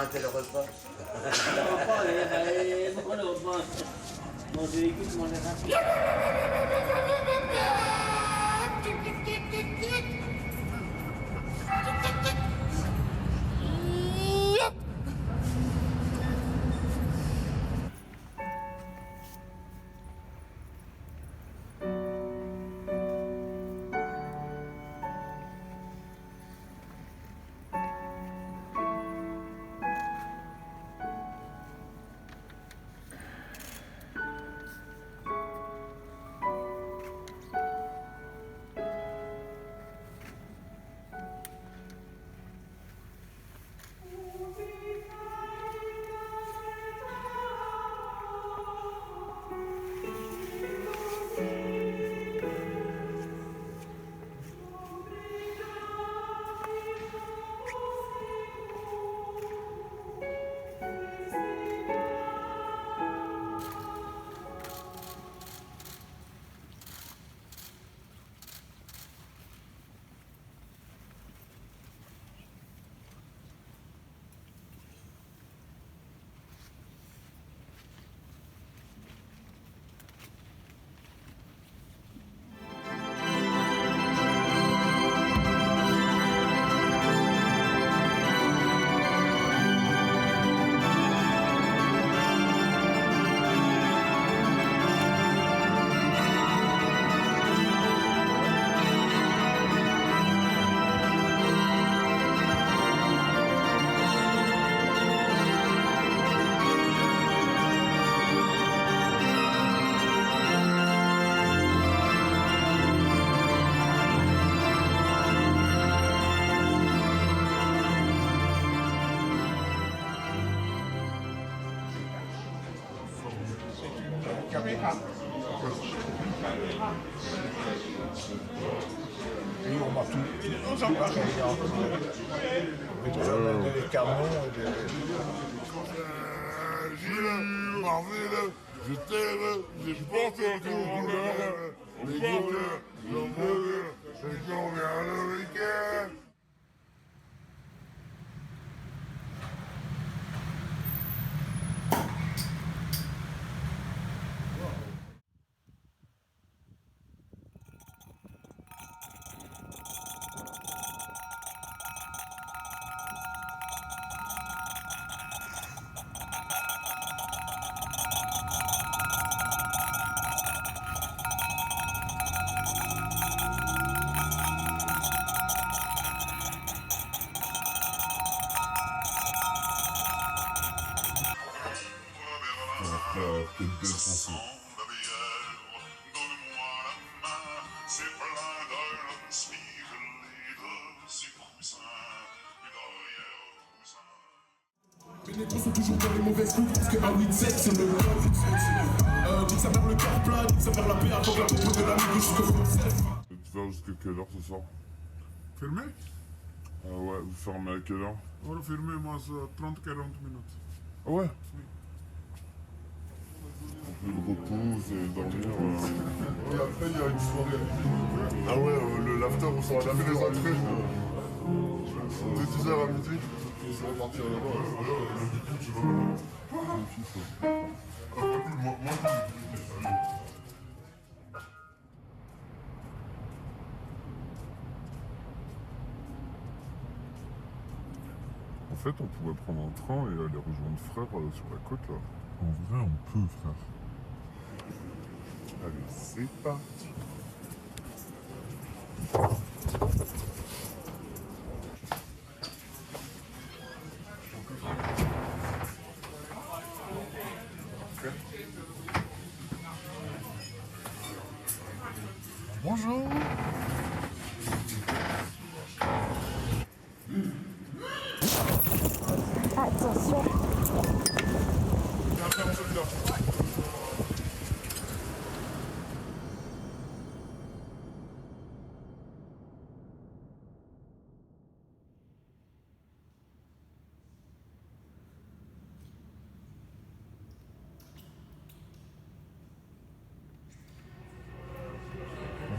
raté le repas. Mon véhicule, mon raté. Et on m'a tout nos appareils. Et tout ça, des canons et des... Gilles, Marville, je t'aime, je porte ton couleur, les gouttes, je brûle, et qu'on vient le week-end. Quelle belle chanson. Pénétrant sont toujours dans les mauvaises coups parce que un 8-7 c'est le cœur. Dit que ça perd le cœur plat, dit que ça perd la paix avant que la peau de l'ami jusqu'au fond. Tu vas jusqu'à quelle heure ce soir? Fermé? Ah ouais, vous fermez à quelle heure? On va fermer moi 30-40 minutes. Ah ouais? On peut repose et dormir. Et après il y a une soirée. Ah ouais, le l'after où sont jamais les entrées. De 10h à midi. On va partir là-bas. En fait, on pourrait prendre un train et aller rejoindre frère sur la côte là. En vrai, on peut, frère. Allez, c'est parti. Bonjour. Attention.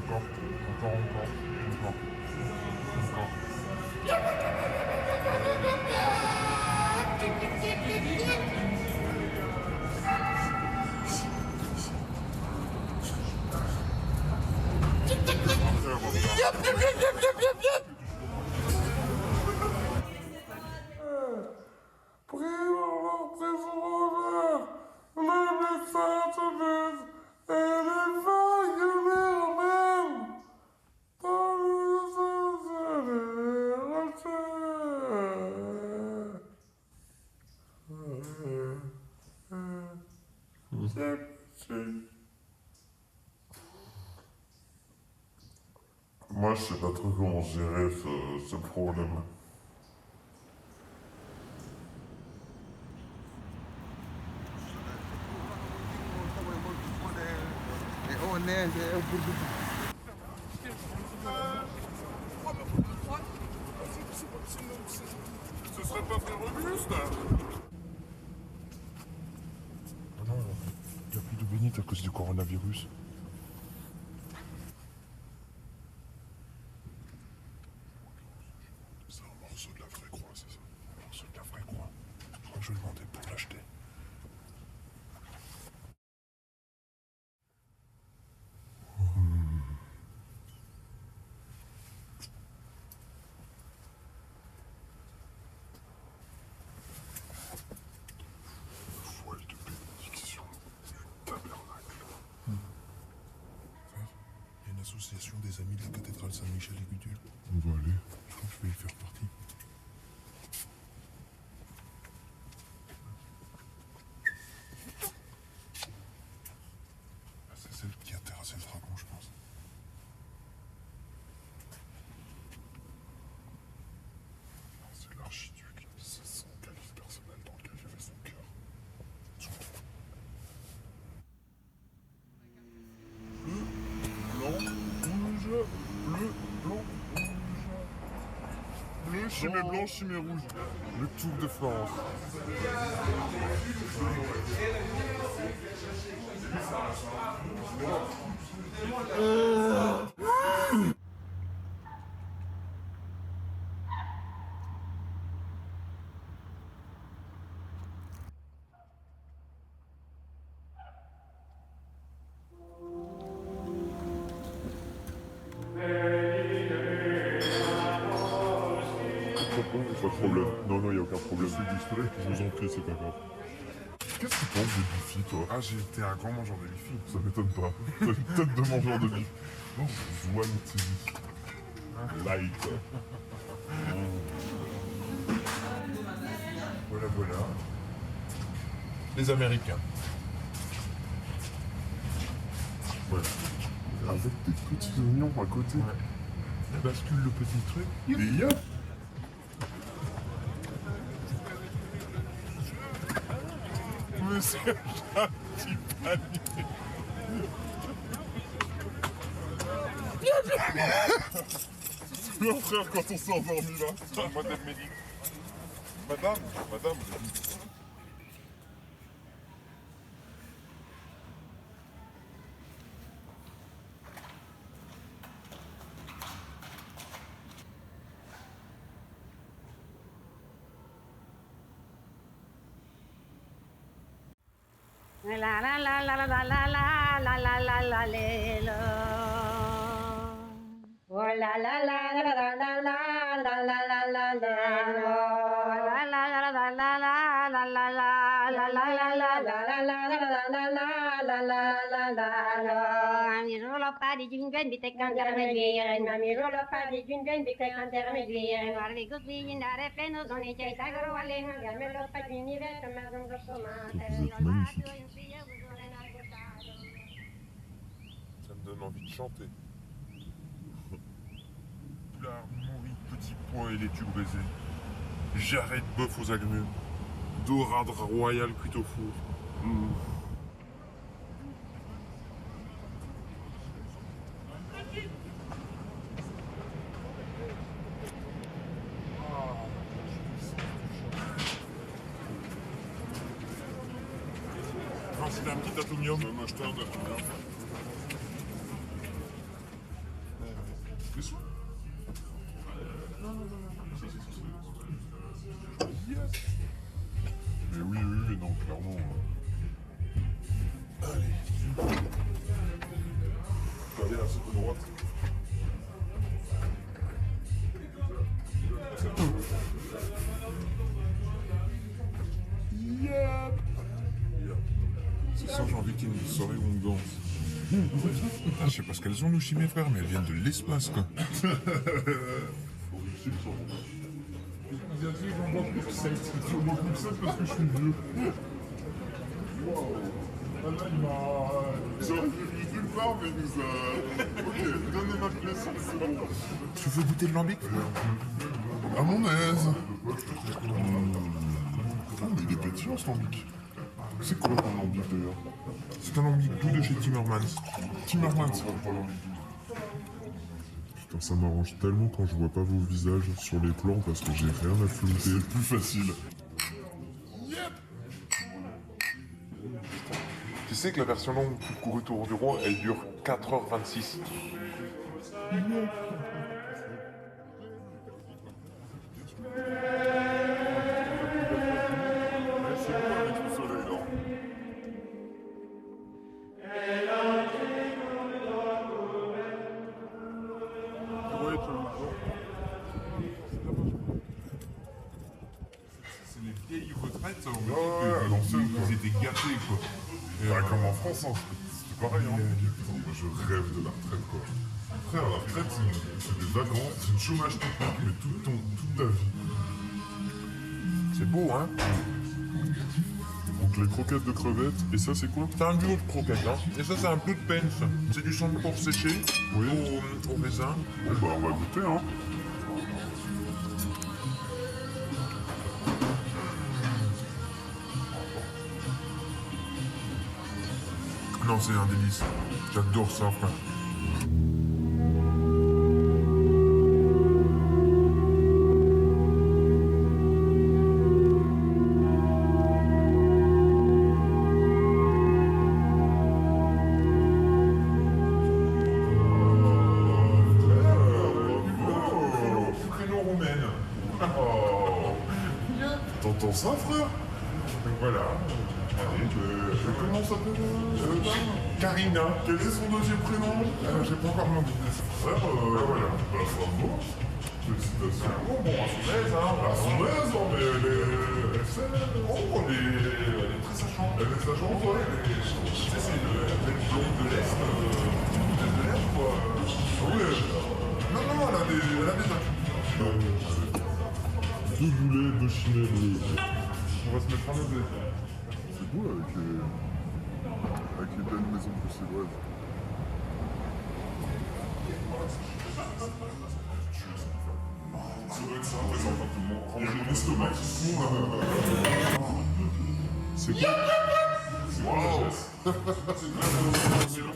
Encore. Moi, je sais pas trop comment gérer ce problème. Ce serait pas frère Auguste? Ah non, il n'y a plus de bénite à cause du coronavirus. C'est un morceau de la vraie croix, c'est ça? Un morceau de la vraie croix. Je crois que je demandais pour l'acheter. Voile de bénédiction du tabernacle. Frère, il y a une association des amis de la cathédrale Saint-Michel et Gudule. On va aller. Je crois que je vais y faire partie. Ah, c'est celle qui a terrassé le dragon, je pense. Non, c'est l'archiduc. C'est son calice personnel dans lequel il y avait son cœur. Blanc, rouge, bleu, blanc, rouge. Bleu, chimée blanc, chimée rouge. Le Tour de France. Pas de problème. Non, il n'y a aucun problème. Je suis distrait. Je vous en prie, c'est pas grave. Qu'est-ce que tu penses de Bifi, toi? Ah, j'ai été un grand mangeur de Bifi. Ça m'étonne pas. T'as une tête de mangeur de Bifi. Oh, Zouane TV. Light. Voilà, voilà. Les Américains. Ouais. Avec des petits oignons à côté. Bascule le petit truc. Et yop. Monsieur, j'ai un petit panier. Mon frère, quand on s'est endormi là. Madame Médic. Madame, La la la la la la la la la la la la la. Oh la la la la la la la la la la la la. La la la la la la la la la la la la la la la. Mi rolo pa di giungen bi te cantere medieren, mi rolo pa di giungen bi te cantere medieren. Guardi così andare pleno sono i cei sagro alle me lo pa di nivel ma non lo so ma. Vous êtes magnifique. Ça me donne envie de chanter. Poulard, mouris, petit pois et laitue braisée. Jarret de bœuf aux agneaux. Dorade royale cuite au four. C'est un petit atomium. Je vais m'acheter un atomium. Yes. Mais oui, non, clairement. Allez. Allez, à cette droite. Ce soir, j'ai envie qu'il y ait une soirée où on danse. Ah, je sais pas ce qu'elles ont, nos chimées, frère, mais elles viennent de l'espace, quoi. J'en bois plus que 7 parce que je suis vieux. là, il m'a... J'aurais pu venir nulle part, mais il nous a... Ok, donnez notre blessure, c'est bon. Tu veux goûter le lambic? À mon aise. Ah, mais il est pétillant, ce lambic. C'est quoi un lambic, d'ailleurs? C'est un lambic doux de chez Timmermans. Timmermans, c'est pas lambic doux. Putain, ça m'arrange tellement quand je vois pas vos visages sur les plans parce que j'ai rien à flouter. C'est plus facile. Tu sais que la version longue du couru autour du roi, elle dure 4h26. C'est bon avec le soleil, là. C'est les vieilles retraites, Ouais, à l'ancienne, quoi. ils étaient gâtés, quoi. Bah, comme en France, hein, c'est pareil. Hein. Moi, je rêve de la retraite, quoi. Frère, la retraite, c'est des vacances, c'est une chômage technique, mais toute ta vie. C'est beau, hein? Donc les croquettes de crevettes, et ça, c'est quoi? C'est un duo de croquettes, hein. Et ça, c'est un peu de pence. C'est du sang de porc séché Oui. au raisin. Bon, bah, on va goûter, hein. Non, c'est un délice. J'adore ça, frère. Roumaine. Oh. T'entends ça, frère? Donc voilà. Comment s'appelle Karina. Quel est son deuxième prénom? J'ai pas encore demandé. Frère, voilà. Bah, bravo. Félicitations. Bon, à son aise, hein. À son aise, hein, mais elle sait. Oh, elle est très sachante. Elle est sachante, ouais. Tu sais, c'est une blonde de l'Est, de l'Est, quoi. Ah ouais. Non, elle a des atouts. Deux boulets, deux chinelles. On va se mettre en aise. C'est beau avec les belles maisons bruxelloises. C'est vrai que ça représente un peu mon estomac qui se fond. C'est quoi? C'est quoi la chaise? C'est quoi?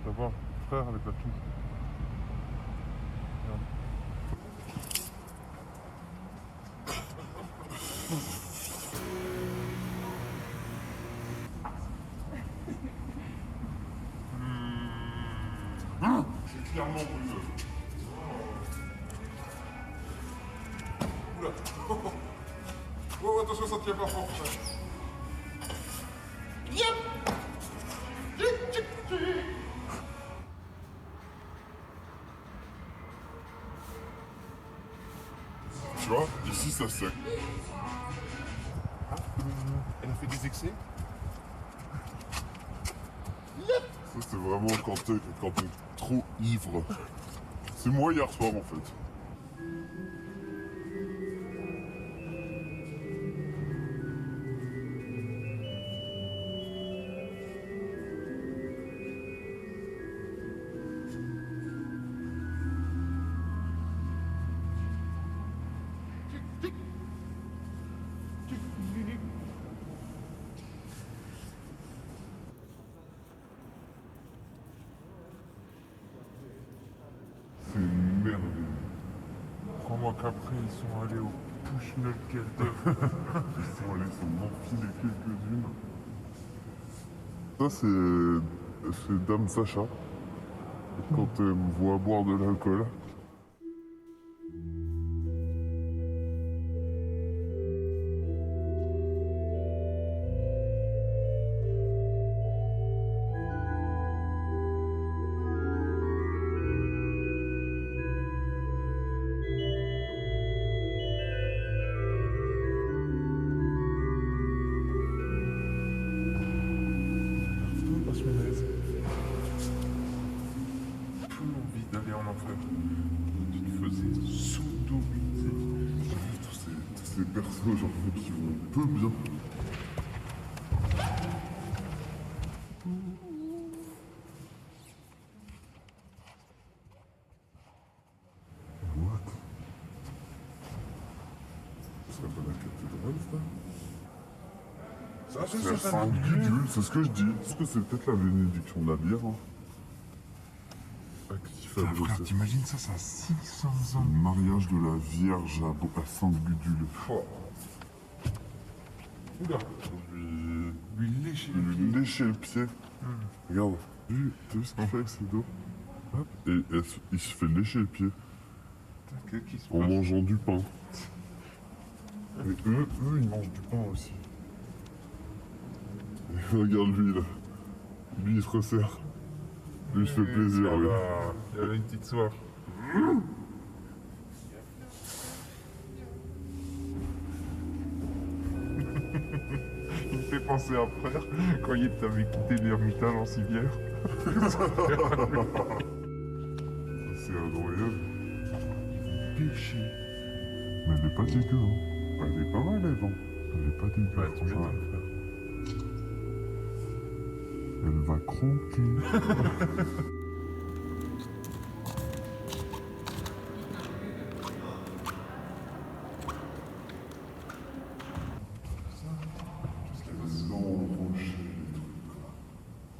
Tu vas voir, frère avec la toux. Regarde. clairement brûleux. Oula. Oh, attention, ça tient pas fort. Tu vois, ici ça sec. Elle a fait des excès. Ça c'est vraiment quand t'es trop ivre. C'est moi hier soir en fait. C'est une merde. Crois-moi qu'après, ils sont allés au Push-Knuckle 2. Ils sont allés s'en enfiler quelques-unes. Ça c'est Dame Sacha. Quand elle me voit boire de l'alcool. Plus envie d'aller en enfer. Tu te faisais sodomiser. Tous ces persos genre qui vont peu bien. What? Ce serait pas la cathédrale ça? C'est Saint-Gudule, c'est ce que je dis. Est-ce que c'est peut-être la bénédiction de la bière hein? Actif à Frère, Bruxelles. t'imagines ça, ça a 600 ans. Le mariage de la Vierge à Saint-Gudule. Oula. Lui lécher le Lui lécher le pied. Regarde, t'as vu ce qu'il fait avec ses doigts? Hop. Et il se fait lécher le pied Qu'est-ce qui se en passe? mangeant du pain. Et eux, ils mangent du pain aussi. Et regarde lui là. Lui il se resserre. Lui il se fait plaisir. Lui. Il avait une petite soif. Il me fait penser à frère quand il t'avait quitté l'Ermitage en civière. C'est incroyable. Péché. Mais elle est pas dégueu hein. Elle est pas mal Eve hein. Elle est pas dégueu. Ouais, tu franchement. m'étonnes, frère. Elle va croquer.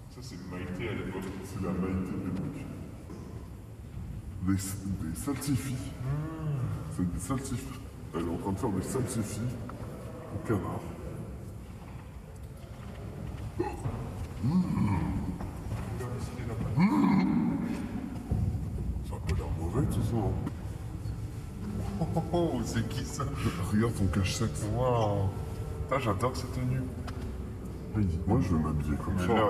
Ça, c'est le Maïté à l'époque. C'est la Maïté de l'époque. Des salsifis. C'est des salsifis. Elle est en train de faire des salsifis au canard. Ça a pas l'air mauvais tout ça. Hein. Oh, c'est qui ça? Regarde ton cache-sexe. Waouh. Putain, j'adore cette tenue. Moi je vais m'habiller comme Mais ça. là,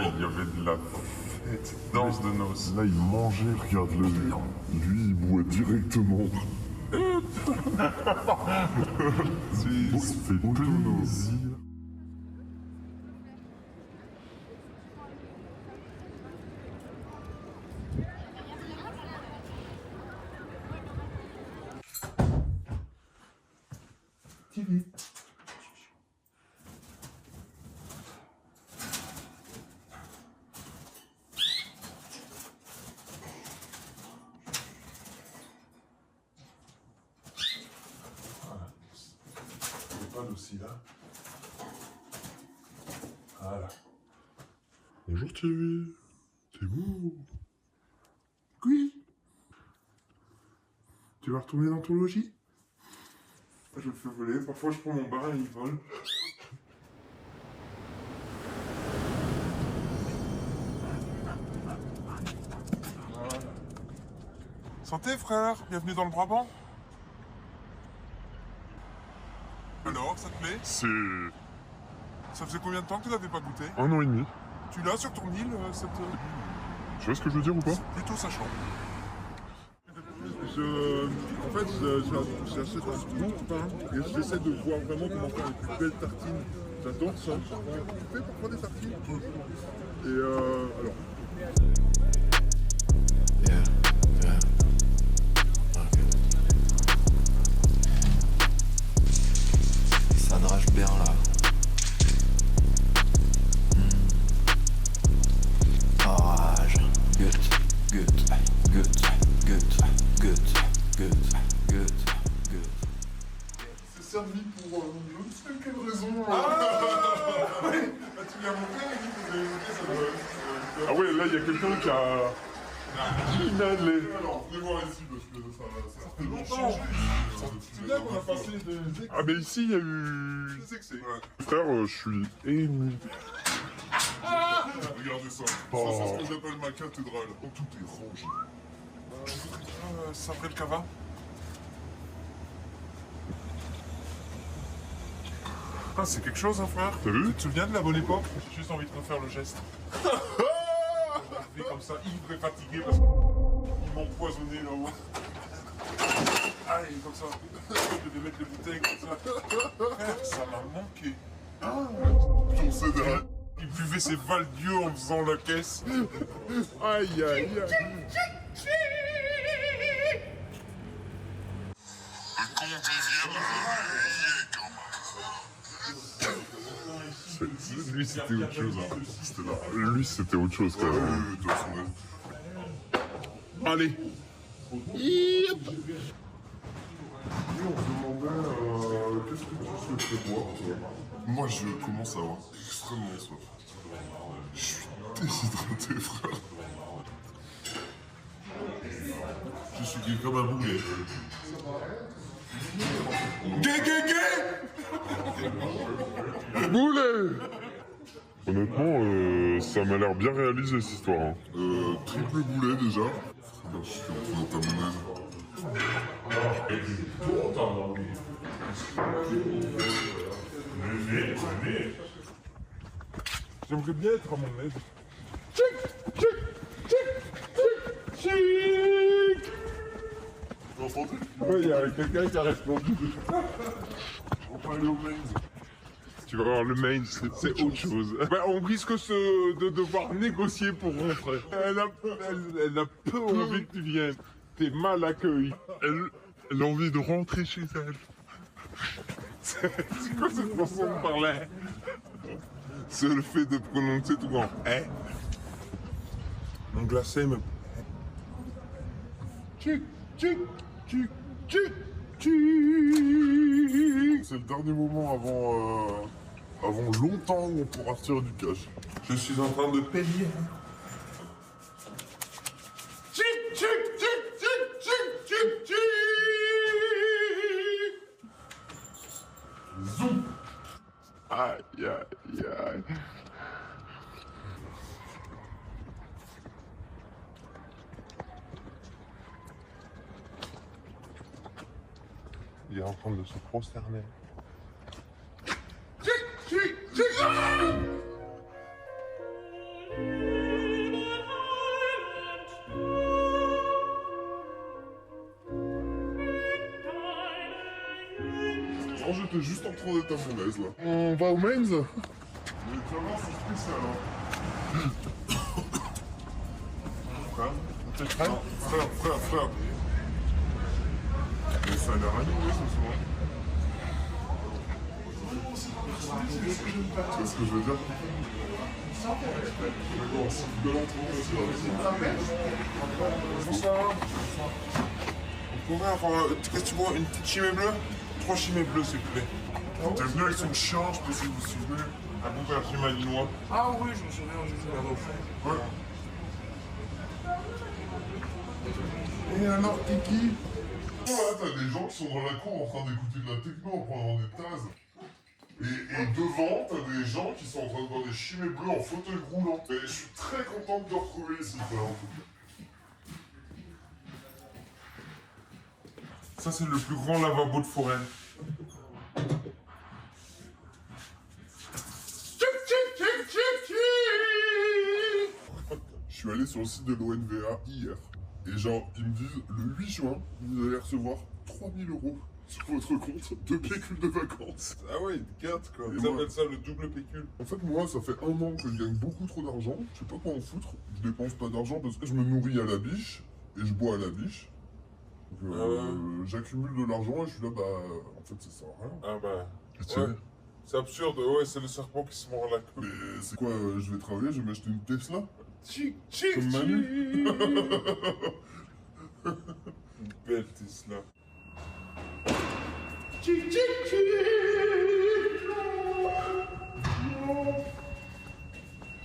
là, il y avait de la fête, danse de noces. Là il mangeait, regarde-le. Lui il boit directement. Il se fait plaisir. Pas d'aussi là. Voilà. Bonjour Thierry. C'est beau. Oui. Tu vas retourner dans ton logis? Je le fais voler, parfois je prends mon bar et il vole. Voilà. Santé frère, bienvenue dans le Brabant. Alors, ça te plaît? C'est Ça faisait combien de temps que tu l'avais pas goûté? 1 an et demi. Tu l'as sur ton île, cette... Tu vois ce que je veux dire ou pas? Plutôt sachant. En fait, j'achète un bon pain et j'essaie de voir vraiment comment faire les plus belles tartines. J'adore ça. Tu fais parfois des tartines. Et alors. Ça drache bien là. Orage. Gut, gut, gut, gut, gut, gut, gut, gut. C'est servi pour je ne sais quelle raison. Tu lui as montré, Ah ouais, là il y a quelqu'un qui a inhalé. Alors, venez voir ici parce que ça fait longtemps. C'est bien qu'on a passé des... Ah mais ici il y a eu... Je sais que c'est... Frère, je suis ému. Regardez ça. Oh. Ça, c'est ce que j'appelle ma cathédrale. Oh, tout est rangé. Sabré le Cava. Ah, c'est quelque chose, hein, frère. T'as vu? Tu te souviens de la bonne époque? J'ai juste envie de refaire le geste. Je vais comme ça, ivre et fatigué parce qu'ils m'ont empoisonné là-haut. Allez, comme ça. Je devais mettre les bouteilles comme ça. Frère, ça m'a manqué. J'en sais derrière. Il buvait ses Val-Dieu en faisant la caisse. Aïe aïe aïe. Lui c'était autre chose. Hein. Lui c'était autre chose quand même. Allez. Yep. On se demandait qu'est-ce que tu souhaiterais boire, toi? Moi, je commence à avoir extrêmement soif. Je suis déshydraté, frère. Je suis gay comme un boulet. Boulet. Honnêtement, ça m'a l'air bien réalisé cette histoire. Hein. Triple boulet déjà. Frère, je suis en train de t'amener. J'aimerais bien être à mon aise. T'as entendu? Ouais, il y a quelqu'un qui a répondu. On va aller au main. Tu vas voir le main, c'est autre chose. Bah, on risque de devoir négocier pour rentrer. Elle a peu envie que tu viennes. T'es mal accueilli. Elle a envie de rentrer chez elle. C'est quoi cette façon de parler? C'est le fait de prononcer tout en « eh ». Mon glacé me... Tchic, tchic, tchic, tchic, tchic. C'est le dernier moment avant longtemps où on pourra retirer du cash. Je suis en train de payer. Tchic, tchic, tchic, tchic, tchic, tchic, tchic. Zoom. Aïe, aïe, aïe. Il est en train de se prosterner. Tchic, tchic, tchic. Oh, j'étais juste en train d'être à mon aise là. On va au Mainz? Mais tu vas voir, c'est spécial hein. T'es prêt? Frère. Mais ça a l'air animé ce soir. Tu vois ce que je veux dire? D'accord, c'est une belle entrée. Bonsoir. On pourrait avoir... Qu'est-ce que tu vois? Une petite chimée bleue? 3 chimées bleues, s'il vous plaît. T'es venu avec son chien, je sais pas si vous vous souvenez. Un bon persil malinois. Ah oui, je me souviens, j'ai fait la Ouais. Et alors, Kiki? Là, t'as des gens qui sont dans la cour en train d'écouter de la techno en prenant des tasses. Et devant, t'as des gens qui sont en train de voir des chimées bleues en fauteuil roulant. Et je suis très content de te retrouver ici, frère, en tout cas. Ça, c'est le plus grand lavabo de Foraine. Je suis allé sur le site de l'ONVA hier. Et genre, ils me disent, le 8 juin, vous allez recevoir 3000 € sur votre compte de pécule de vacances. Ah ouais, ils te gâtent quoi. Et Ils moi- appellent ça le double pécule. En fait, moi, ça fait 1 an que je gagne beaucoup trop d'argent. Je sais pas quoi en foutre. Je dépense pas d'argent parce que je me nourris à la biche et je bois à la biche. Donc, j'accumule de l'argent et je suis là, bah, en fait, ça sert à rien. Ah bah. Tu sais. Ouais. C'est absurde, ouais, c'est le serpent qui se mord la queue. Mais c'est quoi, je vais travailler, je vais m'acheter une Tesla Tchic, tchic, comme Manu. Une belle Tesla.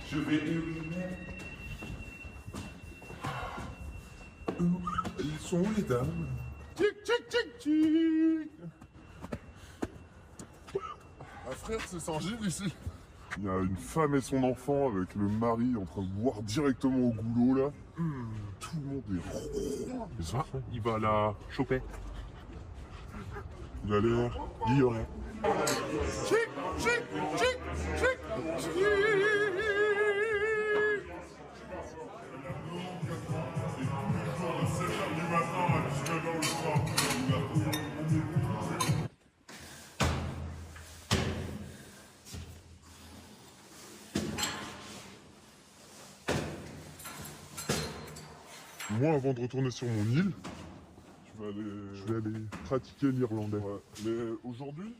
Je vais uriner. Ils sont où les dames? Tic, tic, tic, tic. Ah frère, c'est Saint-Gilles ici. Il y a une femme et son enfant avec le mari en train de boire directement au goulot là. Tout le monde est rond. Les enfants. Il va la choper. Il a l'air ignoré. Chic, chic, chic, chic, chic. Moi, avant de retourner sur mon île, je vais aller pratiquer l'irlandais. Ouais. Mais aujourd'hui,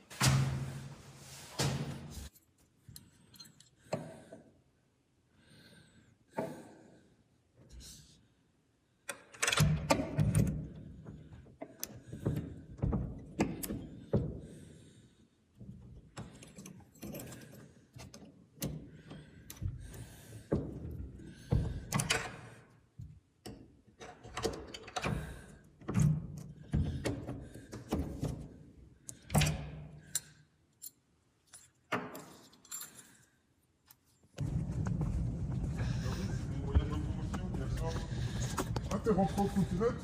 t'es rentré en trottinette?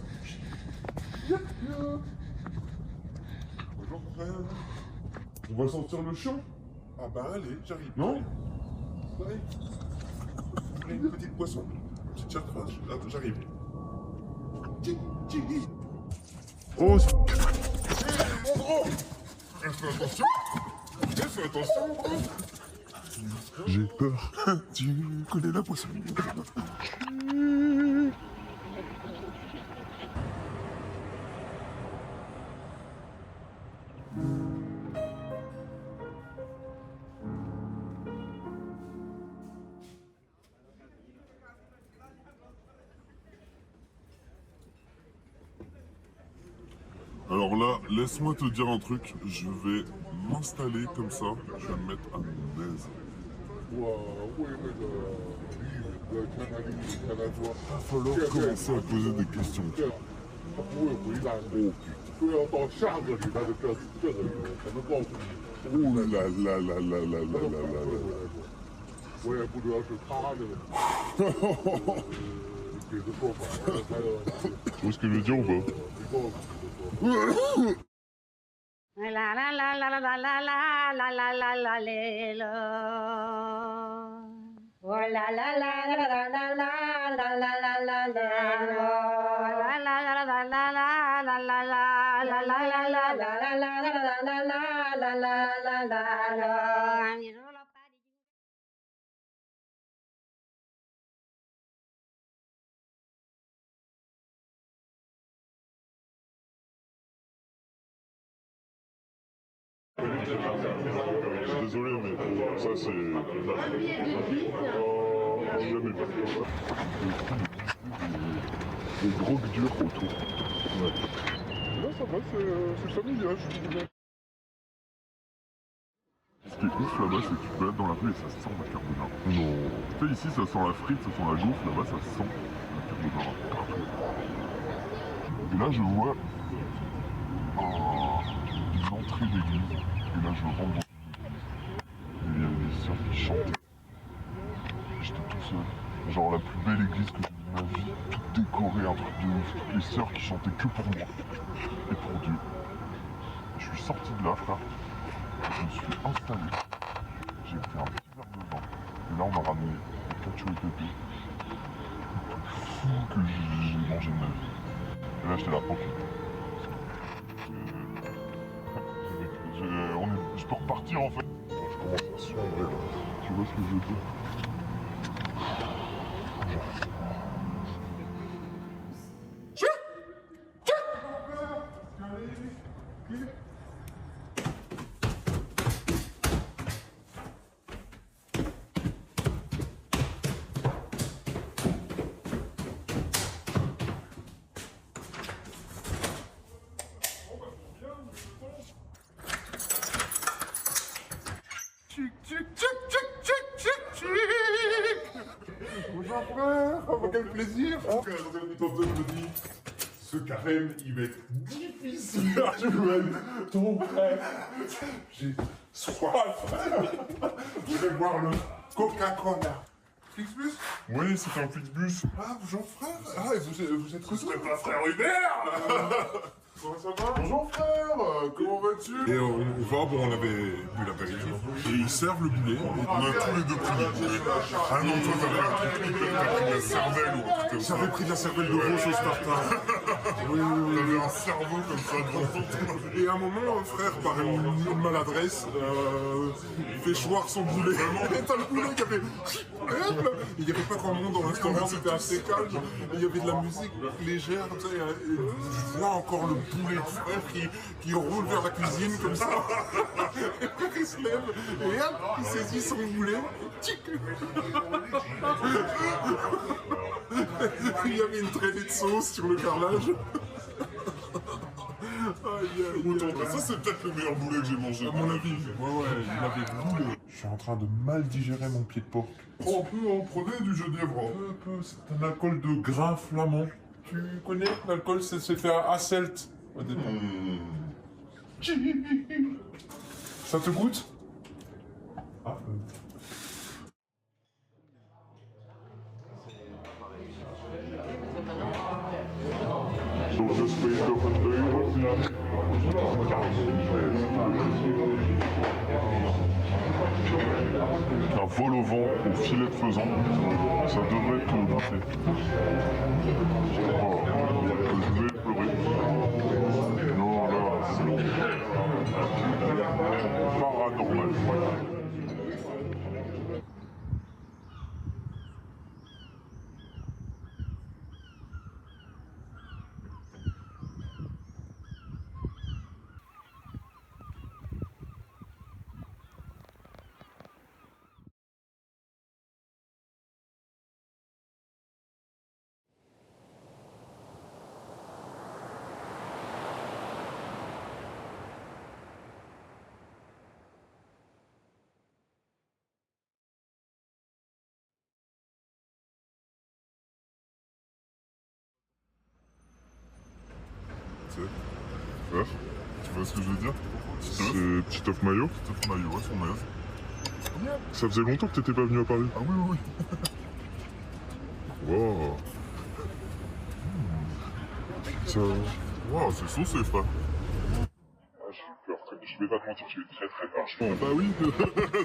Bonjour frère. On va sortir le chien? Ah bah allez, j'arrive. Non? Allez. Une petite poisson. Une petite chartrache. Là, j'arrive. Oh, mon gros! Fais attention! Fais attention, mon gros! J'ai peur. Tu connais la poisson. Alors là, laisse-moi te dire un truc, je vais m'installer comme ça, je vais me mettre à mon aise. Va falloir commencer à poser des questions. Oh là là là là là là là là. Tu vois ce que je veux dire ou pas? La la la la la la la la la la la la la. Oh la la la la la la la la la la la la. La la la la la la la la la la la la la la la la la la la la. Je suis désolé, mais ça c'est... J'ai jamais vu. Des drogues dures autour. Ouais. Là ça va, c'est familial, je trouve bien. Ce qui est ouf là-bas, c'est que tu peux être dans la rue et ça sent la carbonara. Non. Tu sais, ici ça sent la frite, ça sent la gaufre, là-bas ça sent la carbonara partout. Et là je vois une entrée d'église. Et là je rentre dans et il y avait des sœurs qui chantaient. J'étais tout seul. Genre la plus belle église que j'ai vue de ma vie, toute décoré, un truc de ouf. Les sœurs qui chantaient que pour moi et pour Dieu. Je suis sorti de là, frère. Je me suis installé. J'ai pris un petit verre de vin. Et là, on m'a ramené cacio et pépé. Le plus fou que j'ai mangé de ma vie. Et là, j'étais là, ok. Je peux repartir en fait. Je commence à sombrer là. Tu vois ce que je veux dire? Bonjour frère, quel plaisir. Dans un épisode me dit, ce carême, il va être difficile à jouer. Ton frère, j'ai soif. Je vais boire le Coca-Cola. Flixbus? Oui, c'est un Flixbus. Ah, bonjour frère. Ah, et vous êtes reçu pas frère Hubert? Comment ça va? Bonjour frère, comment vas-tu? Et on va, bon, on avait bu l'apéritif, et ils servent le boulet. On a tous les deux pris le boulet. Ah non, toi t'as pris de la cervelle ou un truc comme ça. J'avais pris de la cervelle de roche au Sparta. Oui, t'avais un cerveau comme ça devant toi. Et à un moment, frère, par une maladresse, fait choir son boulet. Et t'as le boulet qui avait... Il n'y avait pas grand monde dans le restaurant, c'était assez calme. Il y avait de la musique légère comme ça. Et je vois encore le boulet de frère qui roule vers la cuisine comme ça. Et puis il se lève et hop, il saisit son boulet. Tchic. Il y avait une traînée de sauce sur le carrelage. Ça c'est peut-être le meilleur boulet que j'ai mangé. À mon avis. Ouais, il avait boulet. Je suis en train de mal digérer mon pied de porc. Prends un peu, on prenait du Genièvre. C'est un alcool de grain flamand. Tu connais l'alcool, c'est fait à Hasselt au départ. Ça te goûte? Ah, So just wait up and un vol au vent au filet de faisan, ça devrait te bouffer. Oh, je vais pleurer. Non, là, c'est paranormal. Frère, tu vois ce que je veux dire? C'est petit œuf maillot? Petit œuf maillot, ouais, son œuf. Ça faisait longtemps que t'étais pas venu à Paris? Ah oui. Wow. Ça... Wow, c'est saucé, frère. Ah, j'ai eu peur. Je vais pas te mentir, j'ai eu très peur. Bah oui,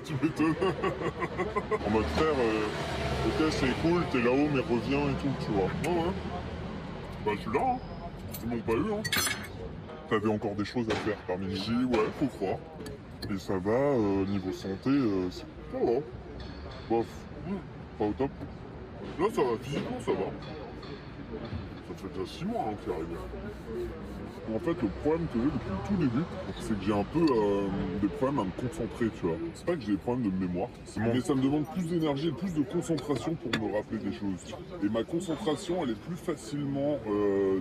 tu m'étonnes. En mode frère, ok, c'est cool, t'es là-haut, mais reviens et tout, tu vois. Ouais. Bah je suis là, hein. Ils m'ont pas eu, hein. T'avais encore des choses à faire parmi nous. J'ai ouais, faut croire. Et ça va, niveau santé, ça va. Bof, pas au top. Là, ça va, physiquement, ça va. Ça fait déjà 6 mois hein, que c'est arrivé. En fait, le problème que j'ai depuis le tout début, c'est que j'ai un peu des problèmes à me concentrer, tu vois. C'est pas que j'ai des problèmes de mémoire, mais ça me demande plus d'énergie et plus de concentration pour me rappeler des choses. Et ma concentration, elle est plus facilement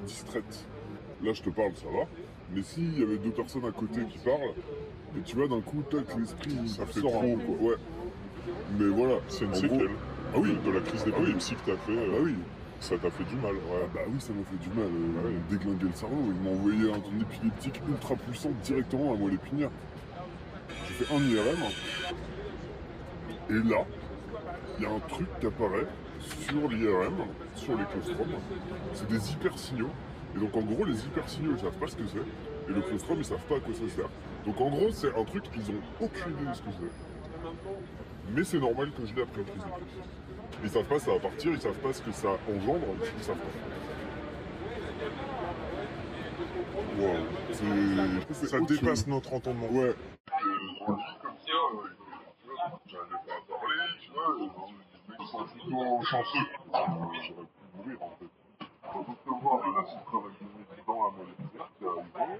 distraite. Là, je te parle, ça va. Mais s'il y avait 2 personnes à côté qui parlent, et tu vois, d'un coup, l'esprit, ça fait trop, quoi. Ouais. Mais voilà. C'est une séquelle. Ah oui, de la crise d'épilepsie que t'as fait. Ah oui. Ça t'a fait du mal, ouais. Bah oui, ça m'a fait du mal. Déglinguer le cerveau. Il m'a envoyé un épileptique ultra puissant directement à moi l'épinière. J'ai fait un IRM. Et là, il y a un truc qui apparaît. sur l'IRM, sur les claustromes, c'est des hypersignaux. Et donc en gros, les hypersignaux, ils savent pas ce que c'est. Et le claustrum, ils savent pas à quoi ça sert. Donc en gros, c'est un truc, ils ont aucune idée de ce que c'est. Mais c'est normal que je l'ai après prise. Ils savent pas ça va partir, ils savent pas ce que ça engendre, ils savent pas. Wow. Ça dépasse notre entendement. Ouais. J'allais pas parler, tu vois, les mecs sont plutôt chanceux. J'aurais pu mourir en fait. Pour recevoir de la sucre avec le médicament à moléculaire qui est arrivé,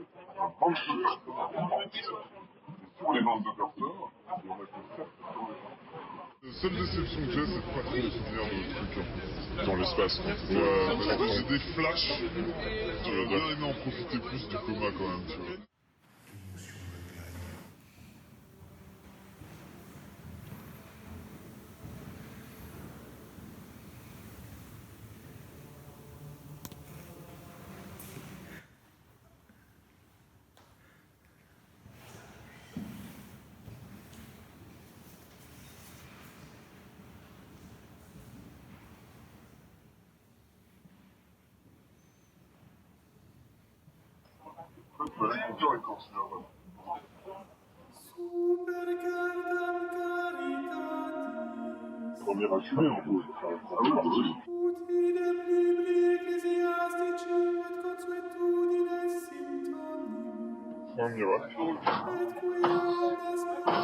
22 personnes. Et sur les 22 personnes, il y en a que 7 sur les gens. La seule déception que j'ai, c'est de pas trop me souvenir de trucs dans l'espace. J'ai des flashs. J'aurais bien aimé en profiter plus du coma quand même, tu vois. Première acculée en gros. C'est un miracle.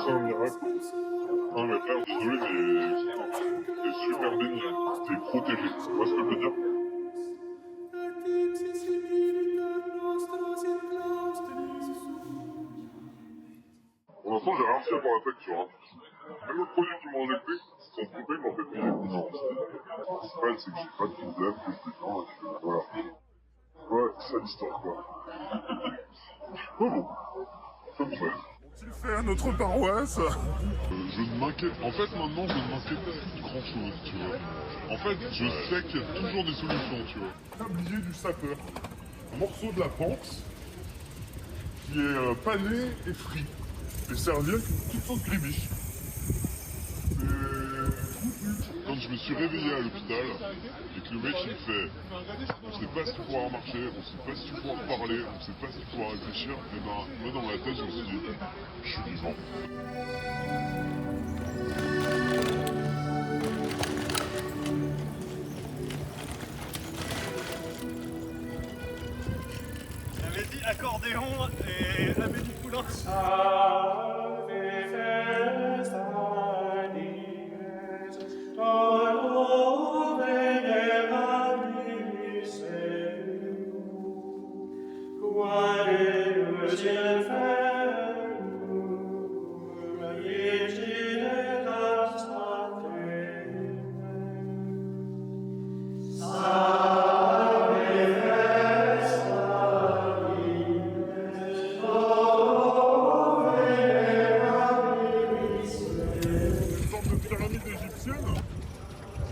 C'est un miracle. Non mais frère, désolé, mais t'es super béni. T'es protégé. Tu vois ce que je veux dire? Pour l'instant, j'ai rien reçu à part la facture. Hein. Même le produit qu'ils m'ont injecté, son coupé, ils m'ont fait payer. Non. Le principal, c'est que j'ai pas de problème, que je détends, et que voilà. Ouais, c'est ça l'histoire, quoi. Oh bon. Ça me fait. Tu le fais à notre paroisse. Je ne m'inquiète. En fait, maintenant, je ne m'inquiète plus de grand chose, tu vois. En fait, je sais qu'il y a toujours des solutions, tu vois. Tablier du sapeur. Un morceau de la panse qui est pané et frit. Et servi avec une petite sauce gribiche. Quand je me suis réveillé à l'hôpital, et que le mec il me fait on sait pas si tu pourras marcher, on sait pas si tu pourras parler, on sait pas si tu pourras réfléchir, et ben moi dans ma tête je me suis dit je suis vivant. J'avais dit accordéon et Amélie Poulain.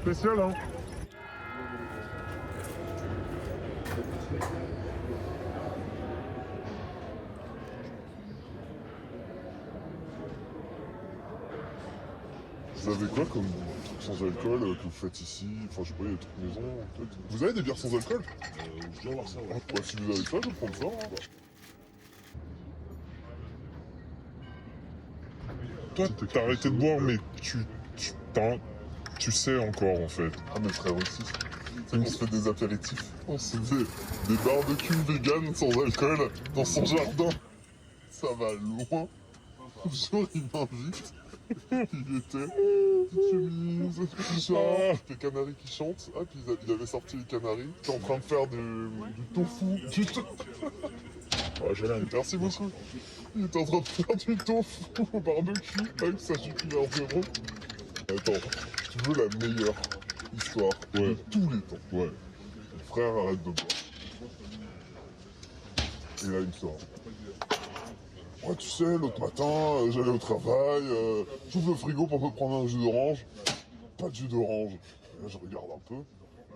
Spécial, hein. Vous avez quoi comme truc sans alcool que vous faites ici? Enfin, je sais pas, il y a des trucs maison, peut-être. Vous avez des bières sans alcool? Je dois avoir ça, ouais. Ouais, si vous avez ça, je vais prendre ça. Hein. Toi, t'as arrêté de boire, mais tu sais encore, en fait. Ah, mes frères aussi. On se fait des apéritifs. On se fait des barbecues vegan sans alcool dans son jardin. Ça va loin. Un jour, il m'invite. Il était petite chemise, petit chat, les canaris qui chantent. Ah, puis il avait sorti les canaris. Il était en train de faire du tofu. Merci beaucoup. Il était en train de faire du tofu au barbecue avec sa Jupiter 0. Attends, tu veux la meilleure histoire de tous les temps? Ouais. Mon frère arrête de boire. Et là, il me sort. Ouais, tu sais, l'autre matin, j'allais au travail, j'ouvre le frigo pour me prendre un jus d'orange. Pas de jus d'orange. Là, je regarde un peu.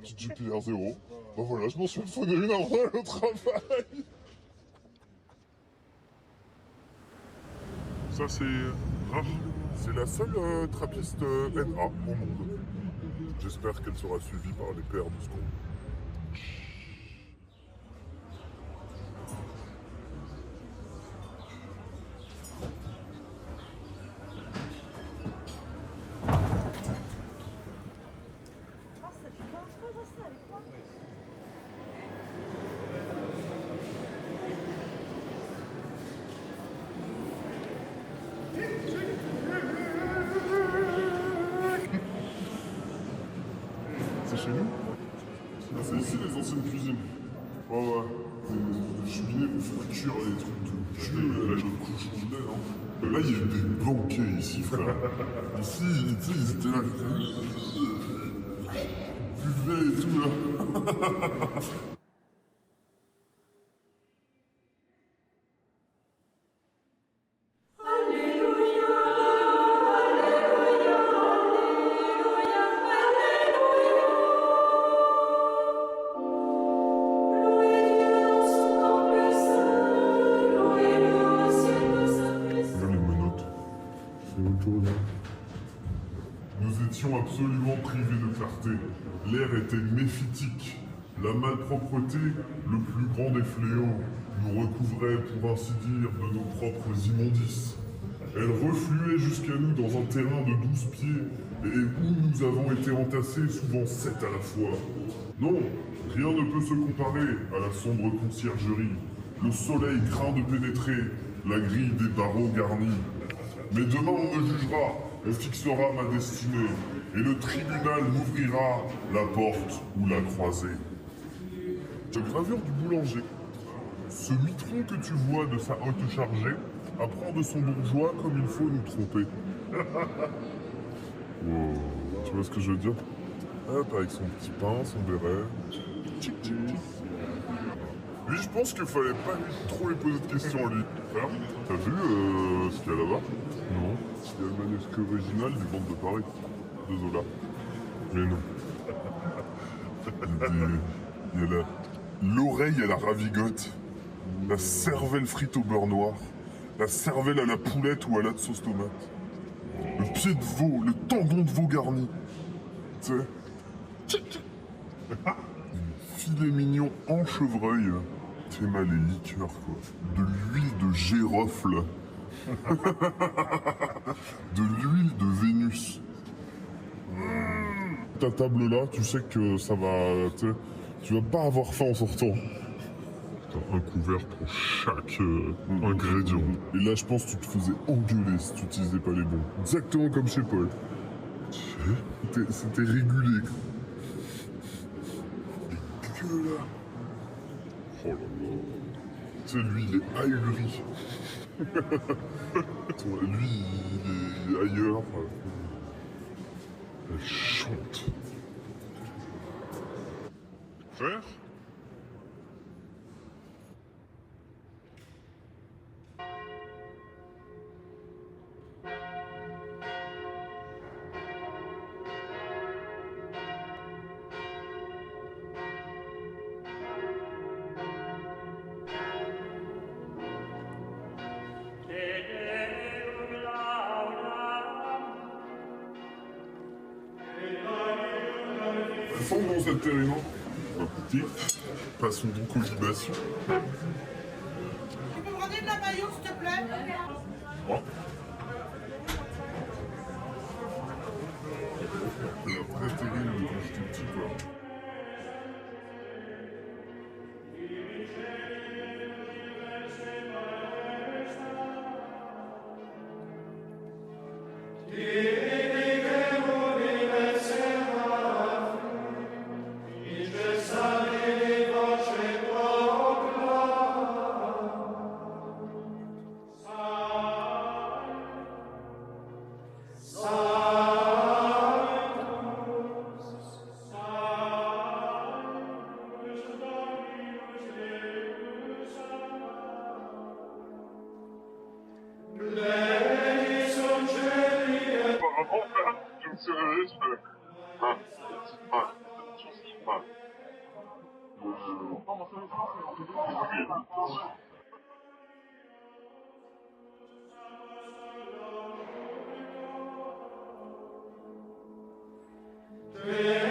Petite Jupiter 0. Bah voilà, je m'en suis foutu une après au travail. Ça, c'est rare. C'est la seule trappiste NA au monde. J'espère qu'elle sera suivie par les pères de secours. C'est chez nous? Ah, c'est ici les anciennes cuisines. Ouais, ouais. Les cheminées pour friture et les trucs de cul, les cochons de lait, hein. Là, il y a eu des banquets ici, frère. Ici, tu sais, ils étaient là. Buvaient et tout, là. Nous étions absolument privés de clarté. L'air était méphitique. La malpropreté, le plus grand des fléaux, nous recouvrait, pour ainsi dire, de nos propres immondices. Elle refluait jusqu'à nous dans un terrain de 12 pieds, et où nous avons été entassés, souvent 7 à la fois. Non, rien ne peut se comparer à la sombre conciergerie. Le soleil craint de pénétrer la grille des barreaux garnis. Mais demain on me jugera, on fixera ma destinée, et le tribunal m'ouvrira la porte ou la croisée. La gravure du boulanger. Ce mitron que tu vois de sa haute chargée apprend de son bourgeois comme il faut nous tromper. Wow. Tu vois ce que je veux dire? Hop, avec son petit pain, son béret. Tchic, tchic, tchic. Lui, je pense qu'il fallait pas trop lui poser de questions, lui. Frère, t'as vu ce qu'il y a là-bas? Non. Il y a le manuscrit original du Ventre de Paris, de Zola. Mais non. Il y a l'oreille à la ravigote, la cervelle frite au beurre noir, la cervelle à la poulette ou à la sauce tomate, le pied de veau, le tendon de veau garni. Tu sais, filet mignon en chevreuil. C'est mal les liqueurs, quoi. De l'huile de girofle. De l'huile de Vénus. Ta table là, tu sais que ça va... Tu vas pas avoir faim en sortant. T'as un couvert pour chaque ingrédient. Et là, je pense que tu te faisais engueuler si tu utilisais pas les bons. Exactement comme chez Paul. C'était régulé. Et que là... Oh là là. Tu sais, lui, il est ahuri. Lui, il est ailleurs. Elle chante. Frère? Sans dans cette terre, écoutez, passons donc aux libations. Tu peux me ramener de la maillot, s'il te plaît? Oh. La vraie terrible quand j'étais petit, quoi. Et